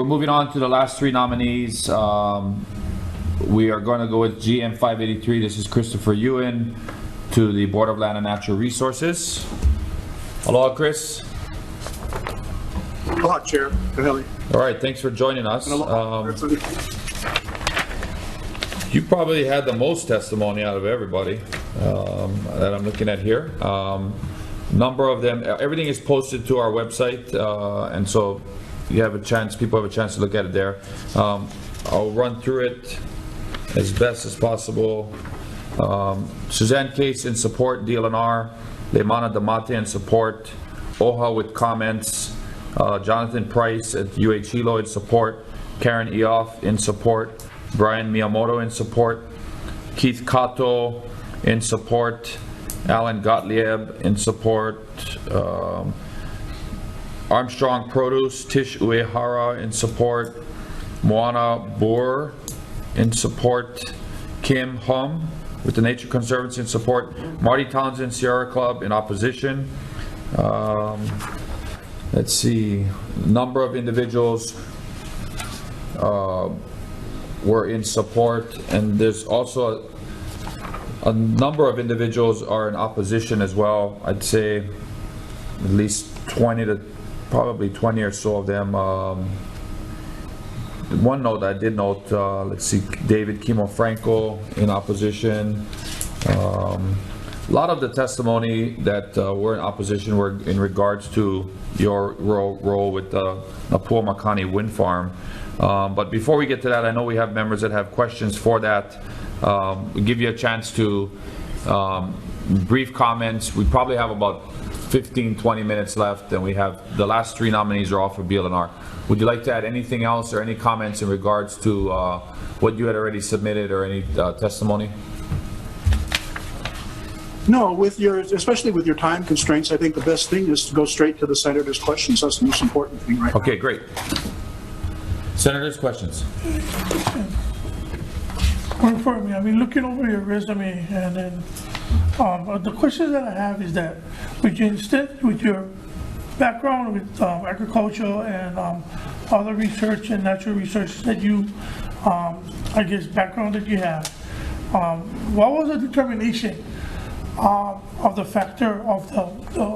We're moving on to the last three nominees. We are going to go with GM 583. This is Christopher Yuen to the Board of Land and Natural Resources. Aloha, Chris. Aloha, Chair. Kahele. All right, thanks for joining us. You probably had the most testimony out of everybody that I'm looking at here. Number of them, everything is posted to our website, and so you have a chance, people have a chance to look at it there. I'll run through it as best as possible. Suzanne Case in support, DLNR. Leimana Damate in support. OHA with comments. Jonathan Price at UH Hilo in support. Karen Eoff in support. Brian Miyamoto in support. Keith Kato in support. Alan Gottlieb in support. Armstrong Produce, Tish Uehara in support. Moana Boer in support. Kim Hum with the Nature Conservancy in support. Marty Townsend, Sierra Club in opposition. Let's see, number of individuals were in support, and there's also a number of individuals are in opposition as well. I'd say at least 20 to probably 20 or so of them. One note I did note, let's see, David Kimo Franco in opposition. A lot of the testimony that were in opposition were in regards to your role with the Napua Makani wind farm. But before we get to that, I know we have members that have questions for that. We'll give you a chance to brief comments. We probably have about 15-20 minutes left, and we have the last three nominees are all for BLNR. Would you like to add anything else or any comments in regards to what you had already submitted or any testimony? No, especially with your time constraints, I think the best thing is to go straight to the senator's questions. That's the most important thing right now. Okay, great. Senator's questions. One for me. I've been looking over your resume, and then the questions that I have is that with your background with agriculture and other research and natural research that you, I guess, background that you have, what was the determination of the factor of the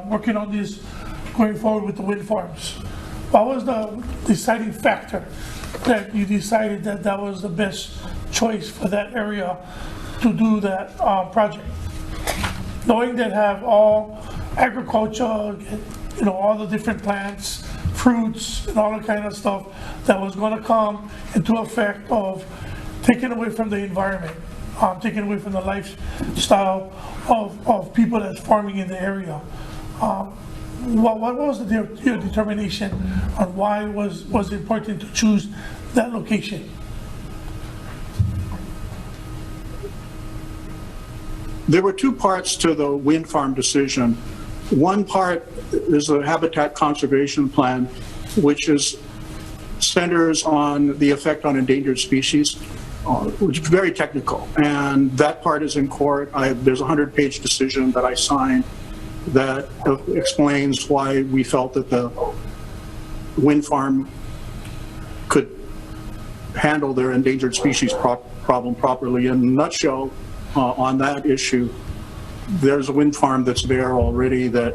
working on this going forward with the wind farms? What was the deciding factor that you decided that that was the best choice for that area to do that project? Knowing that have all agriculture, you know, all the different plants, fruits, and all the kind of stuff that was going to come into effect of taking away from the environment, taking away from the lifestyle of people that's farming in the area. What was your determination on why was it important to choose that location? There were two parts to the wind farm decision. One part is a habitat conservation plan, which centers on the effect on endangered species, which is very technical. And that part is in court. There's a 100-page decision that I signed that explains why we felt that the wind farm could handle their endangered species problem properly. In a nutshell, on that issue, there's a wind farm that's there already that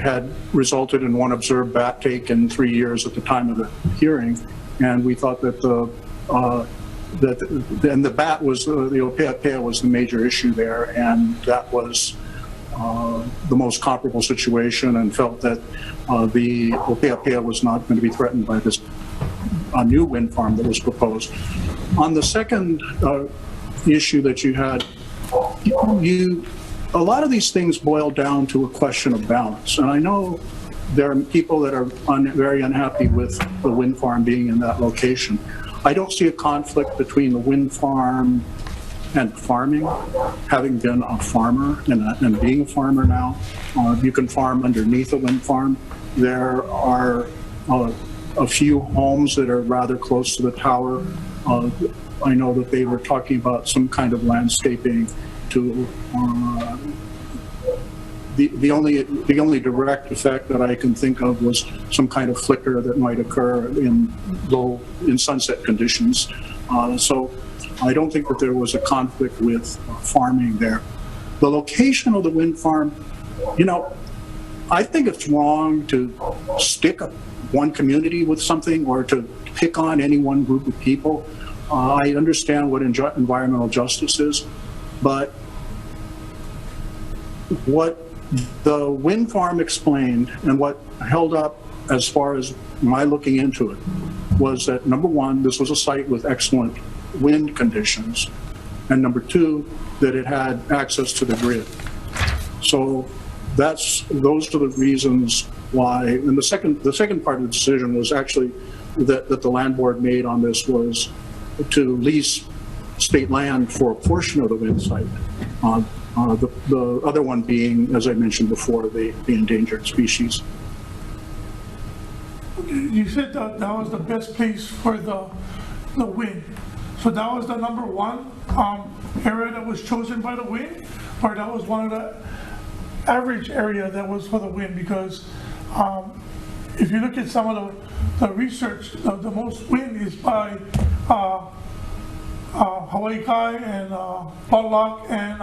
had resulted in one observed bat take in 3 years at the time of the hearing, and we thought that the bat was the Opeapea was the major issue there, and that was the most comparable situation, and felt that the Opeapea was not going to be threatened by this new wind farm that was proposed. On the second issue that you had, a lot of these things boil down to a question of balance, and I know there are people that are very unhappy with the wind farm being in that location. I don't see a conflict between the wind farm and farming. Having been a farmer and being a farmer now, you can farm underneath a wind farm. There are a few homes that are rather close to the tower. I know that they were talking about some kind of landscaping to the only direct effect that I can think of was some kind of flicker that might occur in sunset conditions. So I don't think that there was a conflict with farming there. The location of the wind farm, I think it's wrong to stick one community with something or to pick on any one group of people. I understand what environmental justice is, but what the wind farm explained and what held up as far as my looking into it was that, number one, this was a site with excellent wind conditions, and number two, that it had access to the grid. So those are the reasons why. And the second part of the decision was actually that the land board made on this was to lease state land for a portion of the wind site. The other one being, as I mentioned before, the endangered species. You said that was the best place for the wind. So that was the number one area that was chosen by the wind, or that was one of the average area that was for the wind? Because if you look at some of the research, the most wind is by Hawaii Kai and Potluck and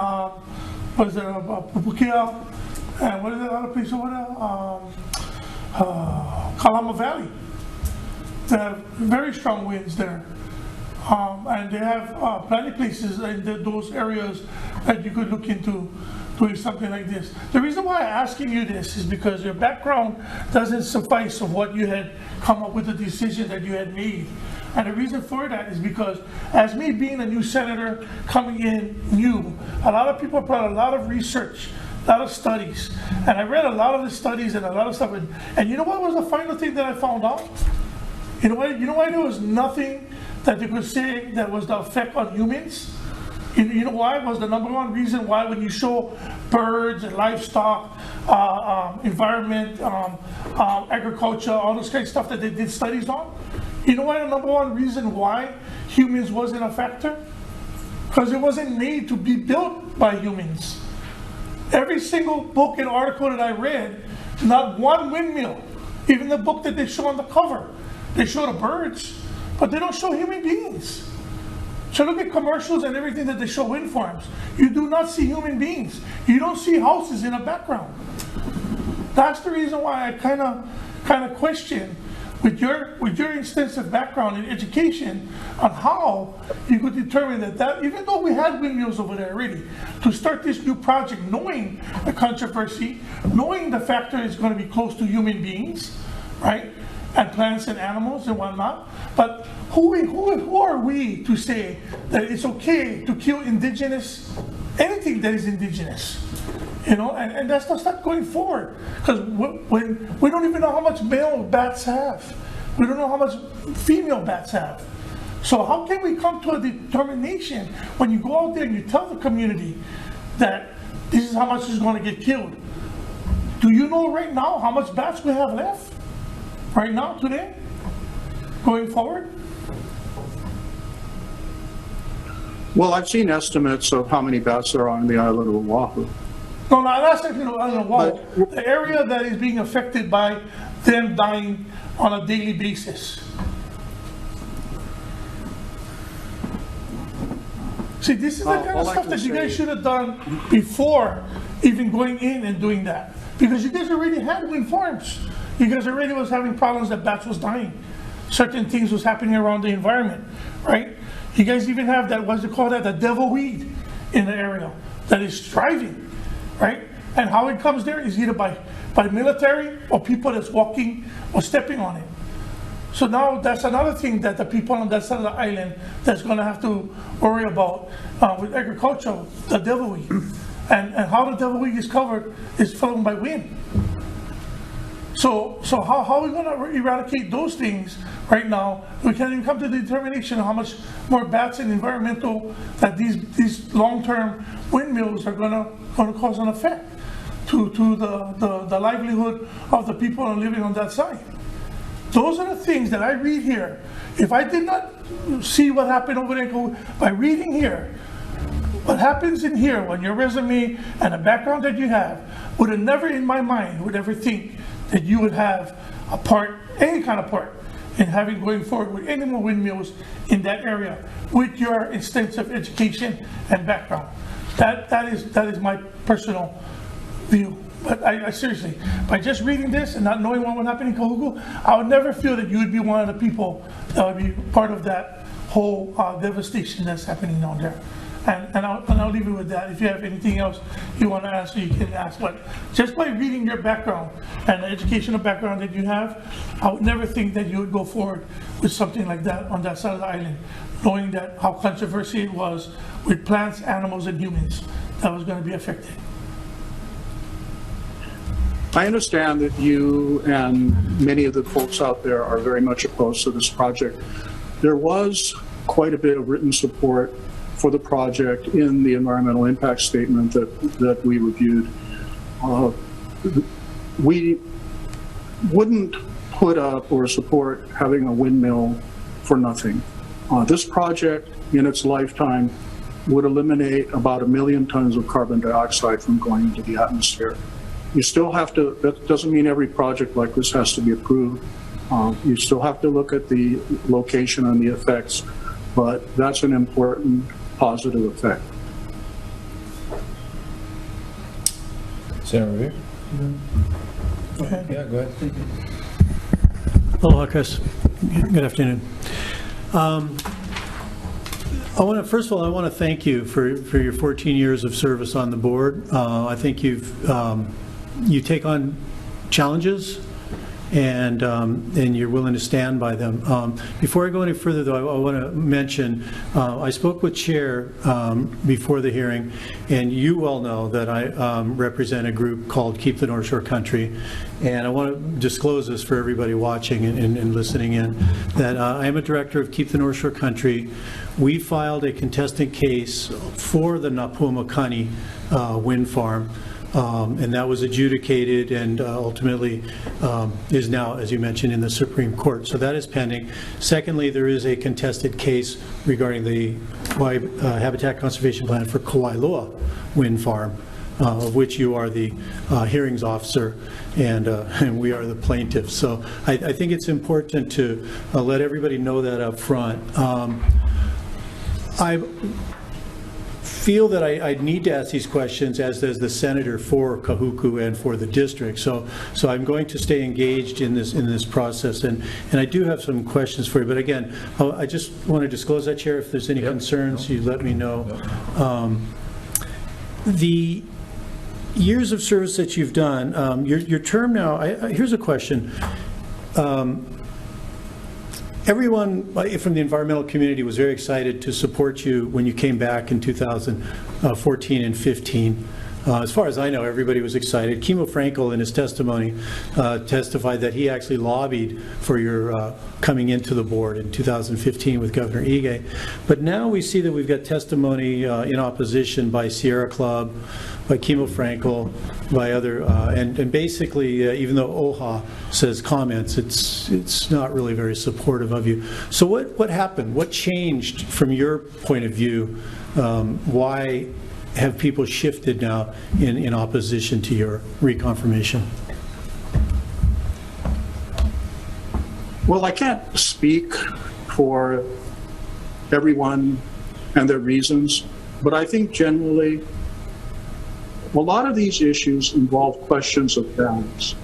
what is it, Pupukia, and what is that other place over there? Kalama Valley. They have very strong winds there. And they have plenty places in those areas that you could look into doing something like this. The reason why I'm asking you this is because your background doesn't suffice of what you had come up with, the decision that you had made. And the reason for that is because, as me being a new senator coming in new, a lot of people brought a lot of research, a lot of studies, and I read a lot of the studies and a lot of stuff. And you know what was the final thing that I found out? You know why there was nothing that they could say that was the effect on humans? You know why? Was the number one reason why when you show birds and livestock, environment, agriculture, all this kind of stuff that they did studies on? You know why the number one reason why humans wasn't a factor? Because it wasn't made to be built by humans. Every single book and article that I read, not one windmill, even the book that they show on the cover, they show the birds, but they don't show human beings. So look at commercials and everything that they show wind farms. You do not see human beings. You don't see houses in the background. That's the reason why I kind of question with your extensive background in education on how you could determine that even though we had windmills over there already, to start this new project, knowing the controversy, knowing the factor is going to be close to human beings, right? And plants and animals and whatnot. But who are we to say that it's okay to kill indigenous, anything that is indigenous? And that's not going forward. Because when we don't even know how much male bats have. We don't know how much female bats have. So how can we come to a determination when you go out there and you tell the community that this is how much is going to get killed? Do you know right now how much bats we have left? Right now, today? Going forward? Well, I've seen estimates of how many bats there are on the island of Oahu. No, that's not Oahu. The area that is being affected by them dying on a daily basis. See, this is the kind of stuff that you guys should have done before even going in and doing that. Because you guys already had wind farms. You guys already was having problems that bats was dying. Certain things was happening around the environment, right? You guys even have that, what's it called, the devil weed in the area that is thriving, right? And how it comes there is either by military or people that's walking or stepping on it. So now that's another thing that the people on that side of the island that's going to have to worry about with agriculture, the devil weed. And how the devil weed is covered is flown by wind. So how are we going to eradicate those things right now? We can't even come to the determination of how much more bats and environmental that these long-term windmills are going to cause an effect to the livelihood of the people living on that side. Those are the things that I read here. If I did not see what happened over there by reading here, what happens in here, on your resume and the background that you have, would have never in my mind would ever think that you would have a part, any kind of part, in having going forward with any more windmills in that area with your extensive education and background. That is my personal view. But I seriously, by just reading this and not knowing what would happen in Kahuku, I would never feel that you would be one of the people that would be part of that whole devastation that's happening down there. And I'll leave it with that. If you have anything else you want to answer, you can ask. But just by reading your background and the educational background that you have, I would never think that you would go forward with something like that on that side of the island, knowing that how controversial it was with plants, animals, and humans that was going to be affected. I understand that you and many of the folks out there are very much opposed to this project. There was quite a bit of written support for the project in the environmental impact statement that we reviewed. We wouldn't put up or support having a windmill for nothing. This project in its lifetime would eliminate about 1 million tons of carbon dioxide from going into the atmosphere. You still have to, that doesn't mean every project like this has to be approved. You still have to look at the location and the effects, but that's an important positive effect. Senator Revere? Go ahead. Yeah, go ahead. Aloha, Chris. Good afternoon. First of all, I want to thank you for your 14 years of service on the board. I think you take on challenges and you're willing to stand by them. Before I go any further, though, I want to mention, I spoke with Chair before the hearing, and you well know that I represent a group called Keep the North Shore Country, and I want to disclose this for everybody watching and listening in, that I am a director of Keep the North Shore Country. We filed a contested case for the Napuamakani wind farm, and that was adjudicated and ultimately is now, as you mentioned, in the Supreme Court. So that is pending. Secondly, there is a contested case regarding the Habitat Conservation Plan for Kauailoa wind farm, of which you are the hearings officer and we are the plaintiffs. So I think it's important to let everybody know that up front. I feel that I need to ask these questions as the senator for Kahuku and for the district. So I'm going to stay engaged in this process, and I do have some questions for you. But again, I just want to disclose that, Chair. If there's any concerns, you let me know. The years of service that you've done, your term now. Here's a question. Everyone from the environmental community was very excited to support you when you came back in 2014 and 15. As far as I know, everybody was excited. Kimo Frankel, in his testimony, testified that he actually lobbied for your coming into the board in 2015 with Governor Ige. But now we see that we've got testimony in opposition by Sierra Club, by Kimo Frankel, by other, and basically, even though OHA says comments, it's not really very supportive of you. So what happened? What changed from your point of view? Why have people shifted now in opposition to your reconfirmation? Well, I can't speak for everyone and their reasons, but I think generally a lot of these issues involve questions of balance.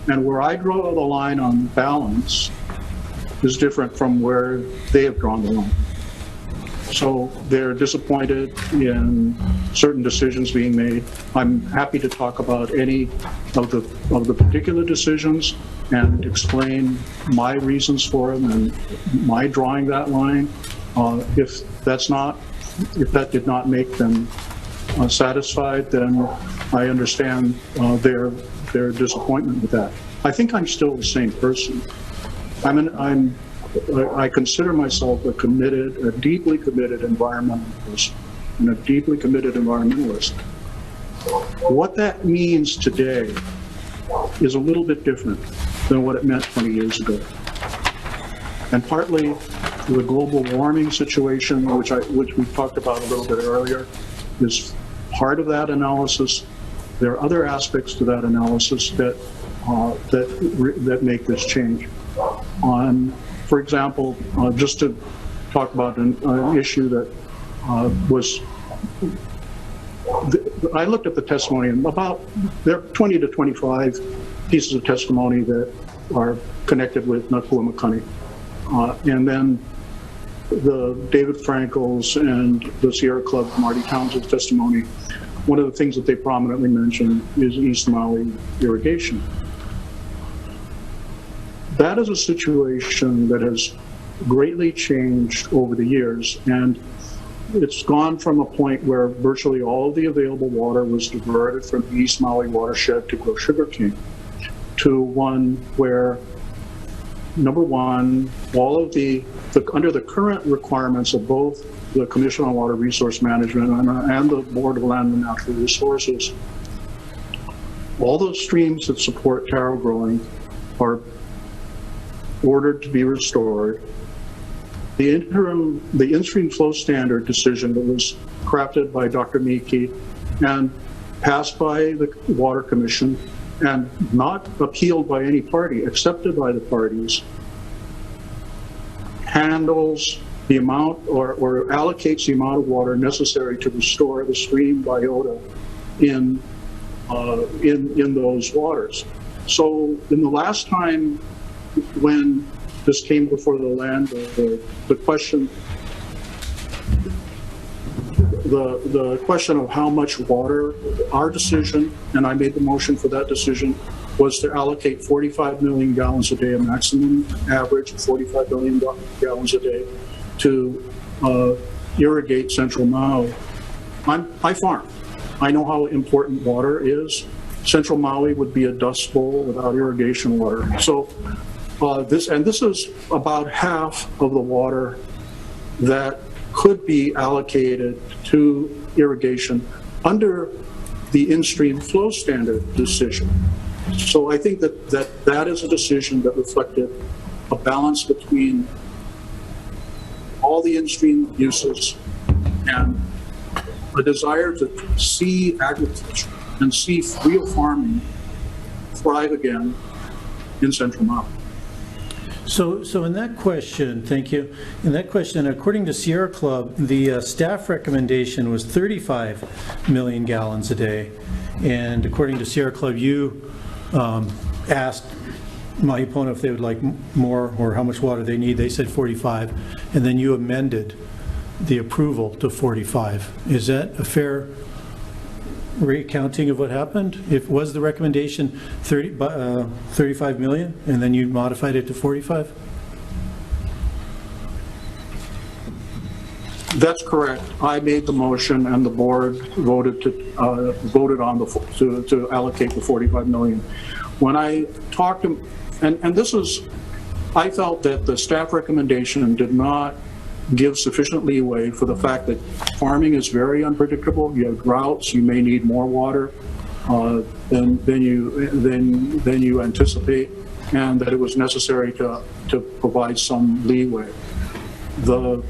And where I draw the line on balance is different from where they have drawn the line. So they're disappointed in certain decisions being made. I'm happy to talk about any of the particular decisions and explain my reasons for them and my drawing that line. If that did not make them satisfied, then I understand their disappointment with that. I think I'm still the same person. I consider myself a deeply committed environmentalist and a deeply committed environmentalist. What that means today is a little bit different than what it meant 20 years ago. And partly the global warming situation, which we talked about a little bit earlier, is part of that analysis. There are other aspects to that analysis that make this change. For example, just to talk about an issue that was, I looked at the testimony, and there are 20 to 25 pieces of testimony that are connected with Napuamakani. And then the David Frankel's and the Sierra Club Marty Townsend's testimony, one of the things that they prominently mention is East Maui irrigation. That is a situation that has greatly changed over the years, and it's gone from a point where virtually all of the available water was diverted from the East Maui watershed to grow sugarcane, to one where, number one, all of under the current requirements of both the Commission on Water Resource Management and the Board of Land and Natural Resources, all those streams that support taro growing are ordered to be restored. The in-stream flow standard decision that was crafted by Dr. Miki and passed by the Water Commission and not appealed by any party, accepted by the parties, handles the amount or allocates the amount of water necessary to restore the stream biota in those waters. So in the last time when this came before the land, the question of how much water, our decision, and I made the motion for that decision, was to allocate 45 million gallons a day, a maximum average of 45 million gallons a day, to irrigate Central Maui. I farm. I know how important water is. Central Maui would be a dust bowl without irrigation water. So this is about half of the water that could be allocated to irrigation under the in-stream flow standard decision. So I think that is a decision that reflected a balance between all the in-stream uses and a desire to see agriculture and see real farming thrive again in Central Maui. So in that question, thank you. In that question, according to Sierra Club, the staff recommendation was 35 million gallons a day. And according to Sierra Club, you asked my opponent if they would like more or how much water they need. They said 45. And then you amended the approval to 45. Is that a fair recounting of what happened? If was the recommendation 35 million and then you modified it to 45? That's correct. I made the motion and the board voted to allocate the 45 million. When I talked to, and this is, I felt that the staff recommendation did not give sufficient leeway for the fact that farming is very unpredictable. You have droughts, you may need more water than you anticipate, and that it was necessary to provide some leeway. The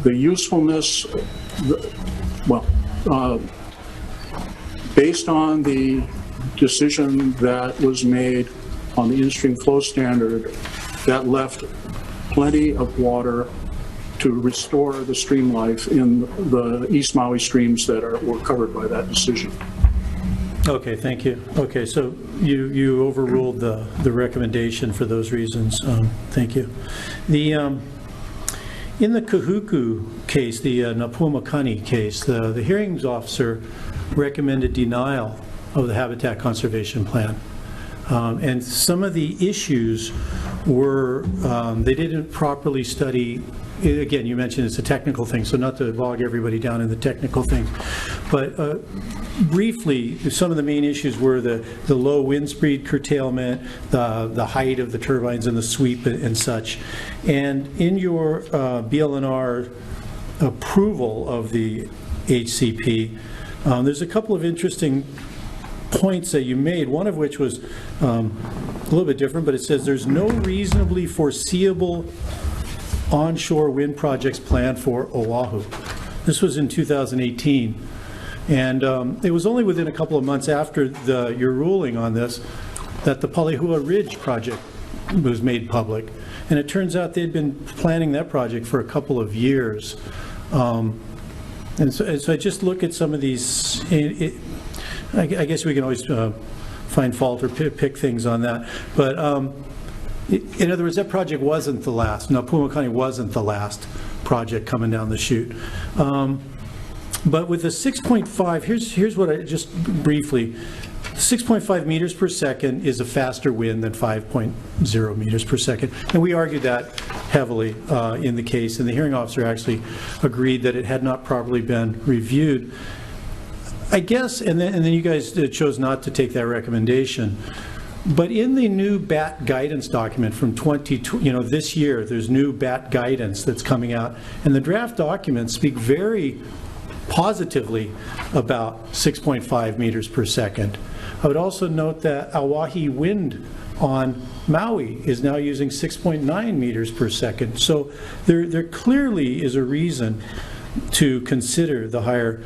usefulness, based on the decision that was made on the in-stream flow standard, that left plenty of water to restore the stream life in the East Maui streams that were covered by that decision. Okay, thank you. Okay, so you overruled the recommendation for those reasons. Thank you. In the Kahuku case, the Napuamakani case, the hearings officer recommended denial of the Habitat Conservation Plan. And some of the issues were they didn't properly study. Again, you mentioned it's a technical thing, so not to bog everybody down in the technical things, but briefly, some of the main issues were the low wind speed curtailment, the height of the turbines and the sweep and such. And in your BLNR approval of the HCP, there's a couple of interesting points that you made, one of which was a little bit different, but it says there's no reasonably foreseeable onshore wind projects planned for Oahu. This was in 2018. And it was only within a couple of months after your ruling on this that the Palihua Ridge project was made public. And it turns out they'd been planning that project for a couple of years. And so I just look at some of these, I guess we can always find fault or pick things on that. But in other words, that project wasn't the last. No, Pumakani wasn't the last project coming down the chute. But with the 6.5, here's what I just briefly, 6.5 meters per second is a faster wind than 5.0 meters per second. And we argued that heavily in the case, and the hearing officer actually agreed that it had not properly been reviewed. I guess, and then you guys chose not to take that recommendation. But in the new BAT guidance document from this year, there's new BAT guidance that's coming out, and the draft documents speak very positively about 6.5 meters per second. I would also note that Awahi Wind on Maui is now using 6.9 meters per second. So there clearly is a reason to consider the higher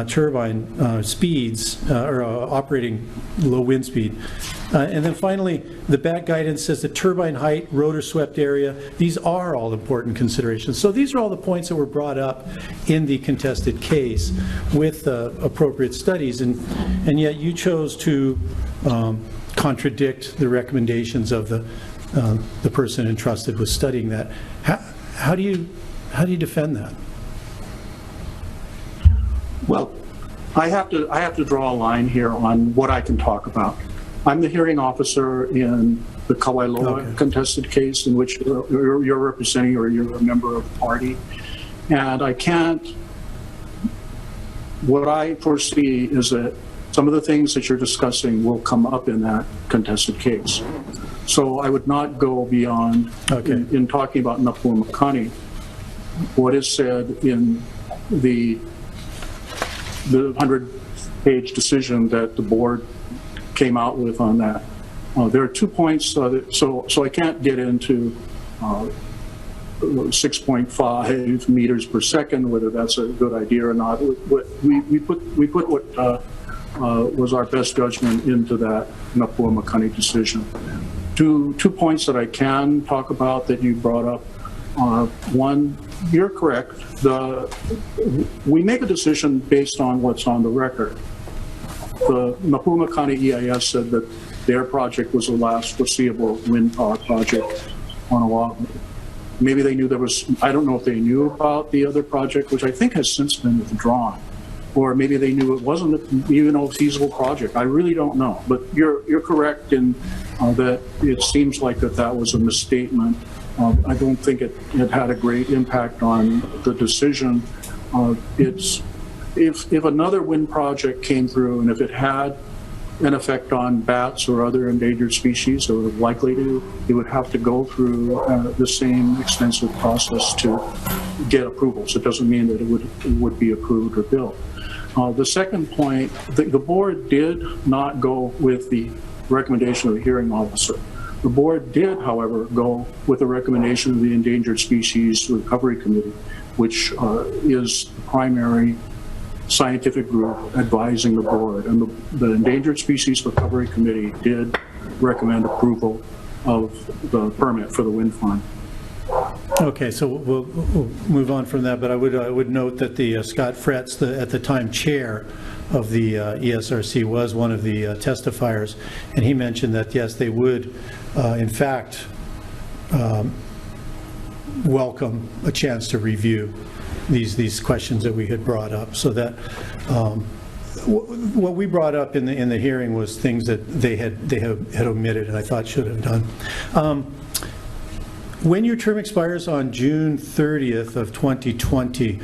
turbine speeds or operating low wind speed. And then finally, the BAT guidance says the turbine height, rotor swept area, these are all important considerations. So these are all the points that were brought up in the contested case with appropriate studies, and yet you chose to contradict the recommendations of the person entrusted with studying that. How do you defend that? Well, I have to draw a line here on what I can talk about. I'm the hearing officer in the Kawailoa contested case in which you're representing, or you're a member of the party. And what I foresee is that some of the things that you're discussing will come up in that contested case. So I would not go beyond, in talking about Napua Makani, what is said in the 100-page decision that the board came out with on that. There are 2 points, so I can't get into 6.5 meters per second, whether that's a good idea or not. We put what was our best judgment into that Napua Makani decision. Two points that I can talk about that you brought up. One, you're correct. We make a decision based on what's on the record. The Napua Makani EIS said that their project was the last foreseeable wind power project on Oahu. Maybe they knew there was, I don't know if they knew about the other project, which I think has since been withdrawn. Or maybe they knew it wasn't even a feasible project. I really don't know. But you're correct in that it seems like that was a misstatement. I don't think it had a great impact on the decision. If another wind project came through, and if it had an effect on bats or other endangered species, or likely to, it would have to go through the same extensive process to get approvals. It doesn't mean that it would be approved or built. The second point, the board did not go with the recommendation of the hearing officer. The board did, however, go with the recommendation of the Endangered Species Recovery Committee, which is the primary scientific group advising the board. And the Endangered Species Recovery Committee did recommend approval of the permit for the wind farm. Okay, so we'll move on from that, but I would note that the Scott Fretz, at the time chair of the ESRC, was one of the testifiers, and he mentioned that yes, they would in fact welcome a chance to review these questions that we had brought up. So that what we brought up in the hearing was things that they had omitted, and I thought should have done. When your term expires on June 30th of 2020,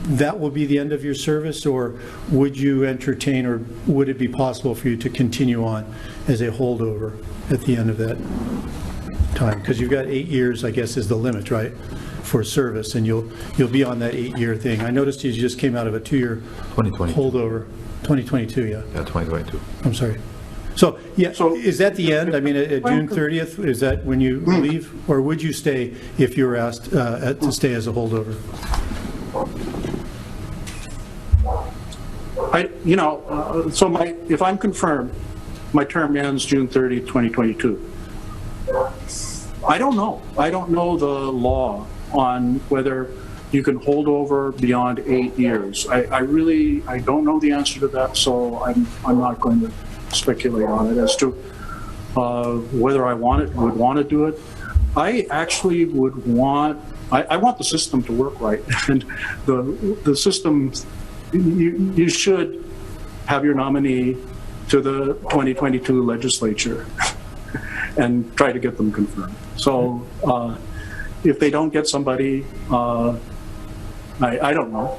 that will be the end of your service, or would you entertain, or would it be possible for you to continue on as a holdover at the end of that time? Because you've got 8 years, I guess, is the limit, right, for service, and you'll be on that 8-year thing. I noticed you just came out of a 2-year holdover. 2022, yeah. Yeah, 2022. I'm sorry. So, yeah, so is that the end? I mean, at June 30th, is that when you leave? Or would you stay if you were asked to stay as a holdover? if I'm confirmed, my term ends June 30, 2022. I don't know. I don't know the law on whether you can hold over beyond 8 years. I don't know the answer to that, so I'm not going to speculate on it as to whether I would want to do it. I actually would want, I want the system to work right, and the system, you should have your nominee to the 2022 legislature and try to get them confirmed. So if they don't get somebody, I don't know.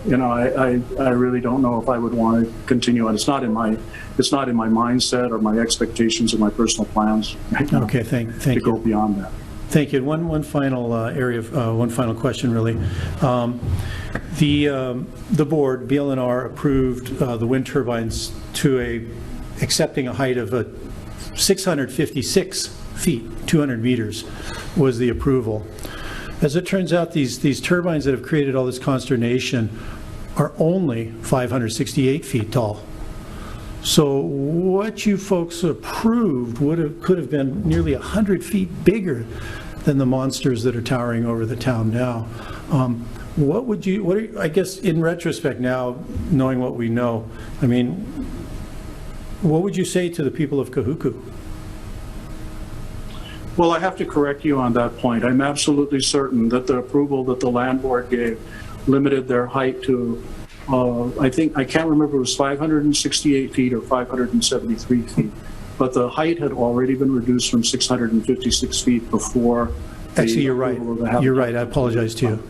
I really don't know if I would want to continue on. It's not in my mindset or my expectations or my personal plans. Okay, thank you. To go beyond that. Thank you. One final area of one final question, really. The board, BLNR, approved the wind turbines to accepting a height of 656 feet, 200 meters was the approval. As it turns out, these turbines that have created all this consternation are only 568 feet tall. So what you folks approved could have been nearly 100 feet bigger than the monsters that are towering over the town now. I guess in retrospect now, knowing what we know, I mean, what would you say to the people of Kahuku? Well, I have to correct you on that point. I'm absolutely certain that the approval that the land board gave limited their height to, I can't remember if it was 568 feet or 573 feet, but the height had already been reduced from 656 feet before. Actually, you're right. You're right. I apologize to you.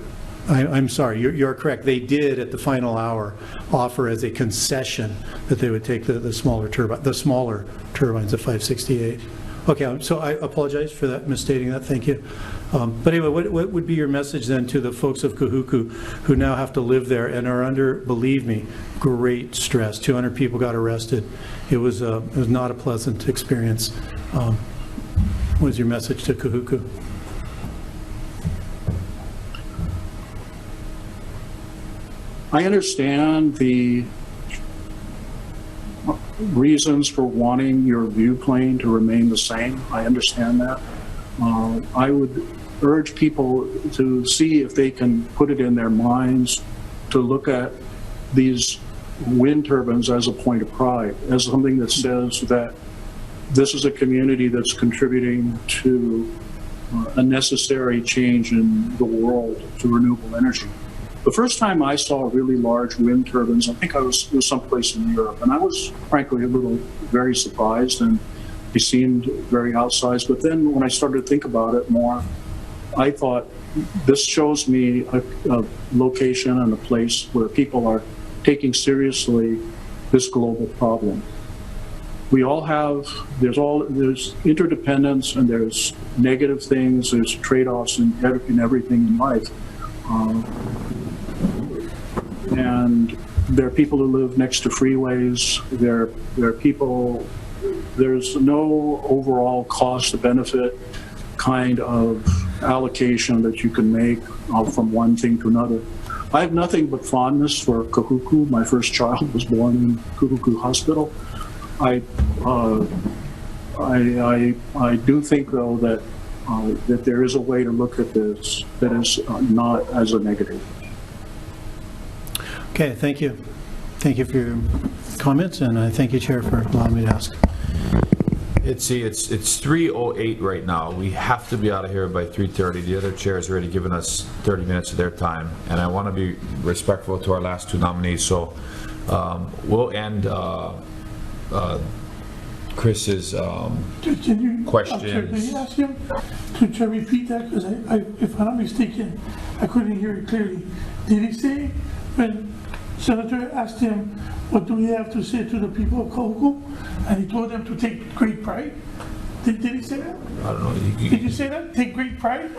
I'm sorry. You're correct. They did at the final hour offer as a concession that they would take the smaller turbines of 568. Okay, so I apologize for that, misstating that. Thank you. But anyway, what would be your message then to the folks of Kahuku who now have to live there and are under, believe me, great stress? 200 people got arrested. It was not a pleasant experience. What is your message to Kahuku? I understand the reasons for wanting your view plane to remain the same. I understand that. I would urge people to see if they can put it in their minds to look at these wind turbines as a point of pride, as something that says that this is a community that's contributing to a necessary change in the world to renewable energy. The first time I saw really large wind turbines, I think it was someplace in Europe, and I was frankly very surprised, and they seemed very outsized. But then when I started to think about it more, I thought this shows me a location and a place where people are taking seriously this global problem. We all have, there's interdependence, and there's negative things, there's trade-offs in everything in life. And there are people who live next to freeways. There are people, there's no overall cost to benefit kind of allocation that you can make from one thing to another. I have nothing but fondness for Kahuku. My first child was born in Kahuku Hospital. I do think, though, that there is a way to look at this that is not as a negative. Okay, thank you. Thank you for your comments, and I thank you, Chair, for allowing me to ask. It's 3:08 right now. We have to be out of here by 3:30. The other chair has already given us 30 minutes of their time, and I want to be respectful to our last two nominees. So we'll end Chris's questions. Can you ask him to repeat that? Because if I'm not mistaken, I couldn't hear it clearly. Did he say when Senator asked him, what do we have to say to the people of Kahuku? And he told them to take great pride. Did he say that? I don't know. Did you say that? Take great pride?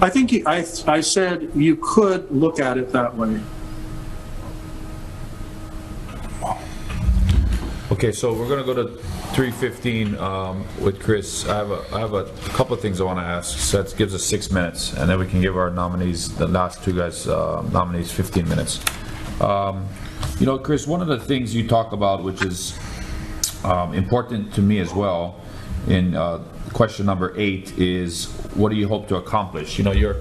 I think I said you could look at it that way. Okay, so we're going to go to 3:15 with Chris. I have a couple of things I want to ask. So that gives us 6 minutes, and then we can give our nominees, the last two guys, nominees, 15 minutes. You know, Chris, one of the things you talk about, which is important to me as well, in question number 8, is what do you hope to accomplish? You know, you're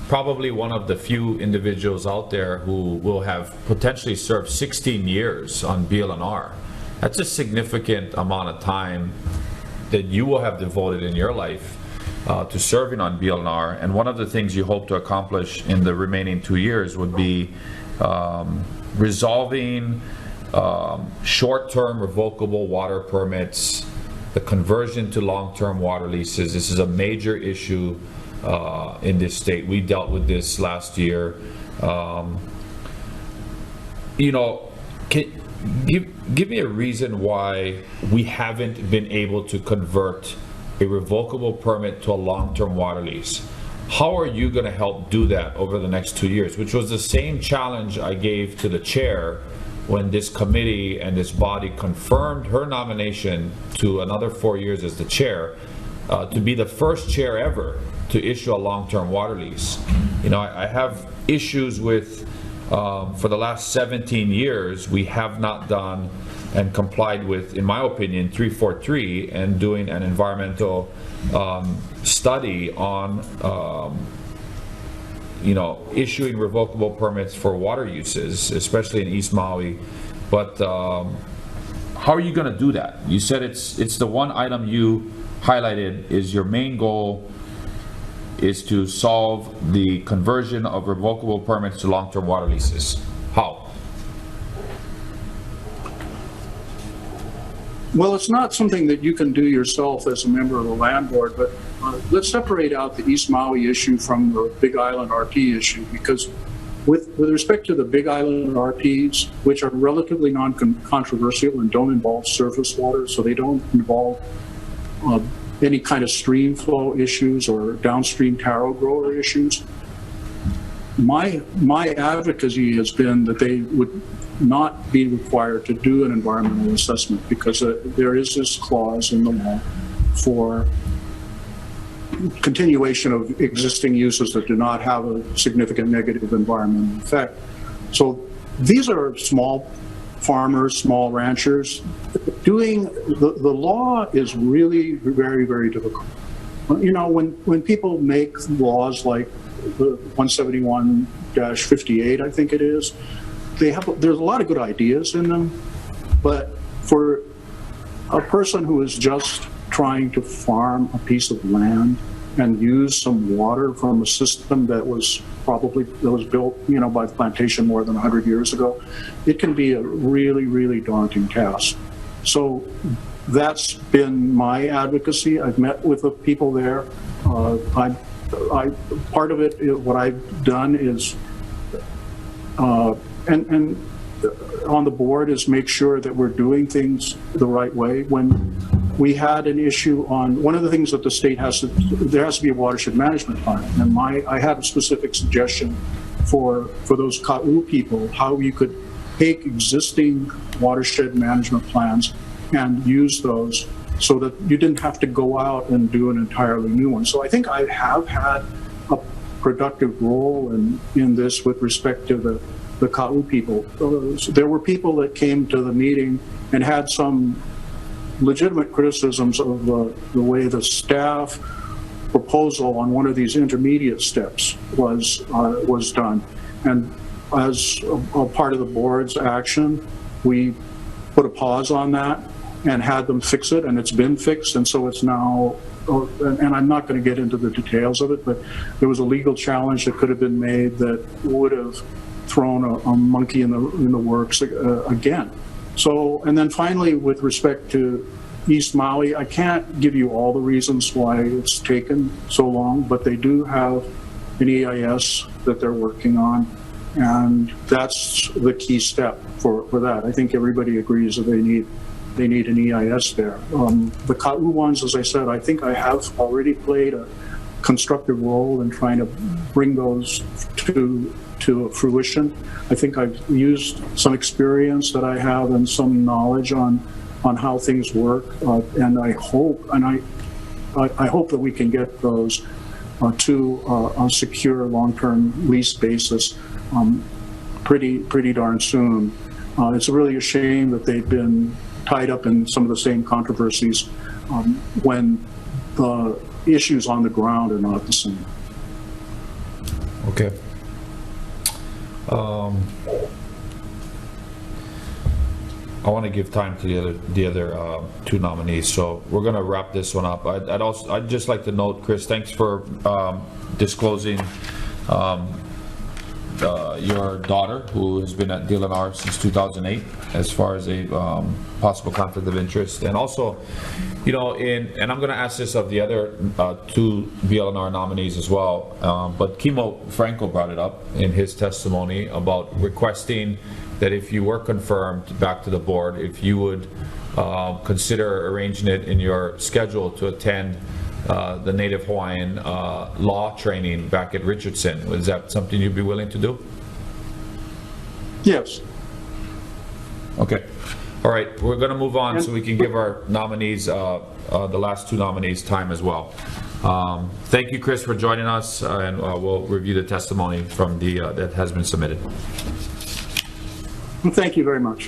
probably one of the few individuals out there who will have potentially served 16 years on BLNR. That's a significant amount of time that you will have devoted in your life to serving on BLNR, and one of the things you hope to accomplish in the remaining 2 years would be resolving short-term revocable water permits, the conversion to long-term water leases. This is a major issue in this state. We dealt with this last year. You know, give me a reason why we haven't been able to convert a revocable permit to a long-term water lease. How are you going to help do that over the next 2 years, which was the same challenge I gave to the chair when this committee and this body confirmed her nomination to another 4 years as the chair, to be the first chair ever to issue a long-term water lease. You know, I have issues with, for the last 17 years, we have not done and complied with, in my opinion, 343 and doing an environmental study on you know, issuing revocable permits for water uses, especially in East Maui. But how are you going to do that? You said it's the one item you highlighted is your main goal is to solve the conversion of revocable permits to long-term water leases. How? Well, it's not something that you can do yourself as a member of the land board, but let's separate out the East Maui issue from the Big Island RP issue, because with respect to the Big Island RPs, which are relatively non-controversial and don't involve surface water, so they don't involve any kind of stream flow issues or downstream taro grower issues, my advocacy has been that they would not be required to do an environmental assessment, because there is this clause in the law for continuation of existing uses that do not have a significant negative environmental effect. So these are small farmers, small ranchers. Doing the law is really very, very difficult. You know, when people make laws like the 171-58, I think it is, there's a lot of good ideas in them, but for a person who is just trying to farm a piece of land and use some water from a system that was built, you know, by plantation more than 100 years ago, it can be a really, really daunting task. So that's been my advocacy. I've met with the people there. Part of it, what I've done is, and on the board, is make sure that we're doing things the right way. When we had an issue on, one of the things that the state there has to be a watershed management plan, and I had a specific suggestion for those Ka'u people, how you could take existing watershed management plans and use those so that you didn't have to go out and do an entirely new one. So I think I have had a productive role in this with respect to the Ka'u people. There were people that came to the meeting and had some legitimate criticisms of the way the staff proposal on one of these intermediate steps was done. And as a part of the board's action, we put a pause on that and had them fix it, and it's been fixed, and so it's now, and I'm not going to get into the details of it, but there was a legal challenge that could have been made that would have thrown a monkey in the works again. So, and then finally, with respect to East Maui, I can't give you all the reasons why it's taken so long, but they do have an EIS that they're working on, and that's the key step for that. I think everybody agrees that they need an EIS there. The Ka'u ones, as I said, I think I have already played a constructive role in trying to bring those to fruition. I think I've used some experience that I have and some knowledge on how things work, and I hope that we can get those to a secure long-term lease basis pretty darn soon. It's really a shame that they've been tied up in some of the same controversies when the issues on the ground are not the same. Okay. I want to give time to the other two nominees, so we're going to wrap this one up. I'd just like to note, Chris, thanks for disclosing your daughter, who has been at DLNR since 2008, as far as a possible conflict of interest. And also, you know, and I'm going to ask this of the other two BLNR nominees as well, but Kimo Franco brought it up in his testimony about requesting that if you were confirmed back to the board, if you would consider arranging it in your schedule to attend the Native Hawaiian law training back at Richardson. Is that something you'd be willing to do? Yes. Okay. All right, we're going to move on so we can give our nominees, the last two nominees, time as well. Thank you, Chris, for joining us, and we'll review the testimony from the that has been submitted. Thank you very much.